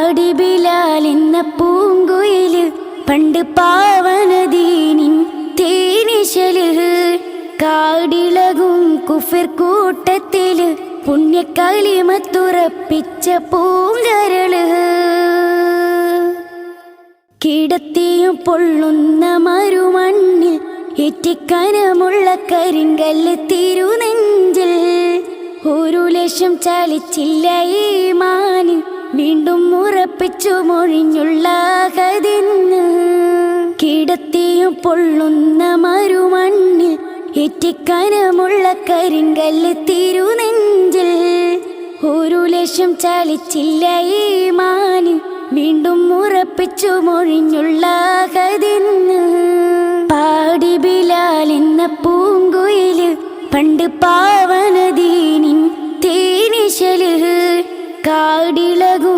പാടി ബിലാൽ എന്ന പൂങ്കുയില് പണ്ട് പാവനദീനിൻ തേനിശല് കാടിളകും കുഫിർ കൂട്ടത്തില് പുണ്യക്കലിമത്തുറപ്പിച്ച പൂങ്കരള് കിടത്തിയും പൊള്ളുന്ന മരുമണ്ണിൽ ഏറ്റിക്കനമുള്ള കരിങ്കല്ല് തിരുനെഞ്ചിൽ ഒരു ലക്ഷം ചലിച്ചില്ല ഈമാന് വീണ്ടും ഉറപ്പിച്ചു മൊഴിഞ്ഞുള്ള കതിന്ന് കിടത്തിയും പൊള്ളുന്ന മരുമണ്ണിൽ ഏറ്റിക്കനമുള്ള കരിങ്കല്ല് തിരുനെഞ്ചിൽ ഒരു ലക്ഷം ചലിച്ചില്ല ഈമാന് വീണ്ടും ഉറപ്പിച്ചു മൊഴിഞ്ഞുള്ള കതിന്ന് പാടി ബിലാൽ എന്ന പൂങ്കുയില് പണ്ട്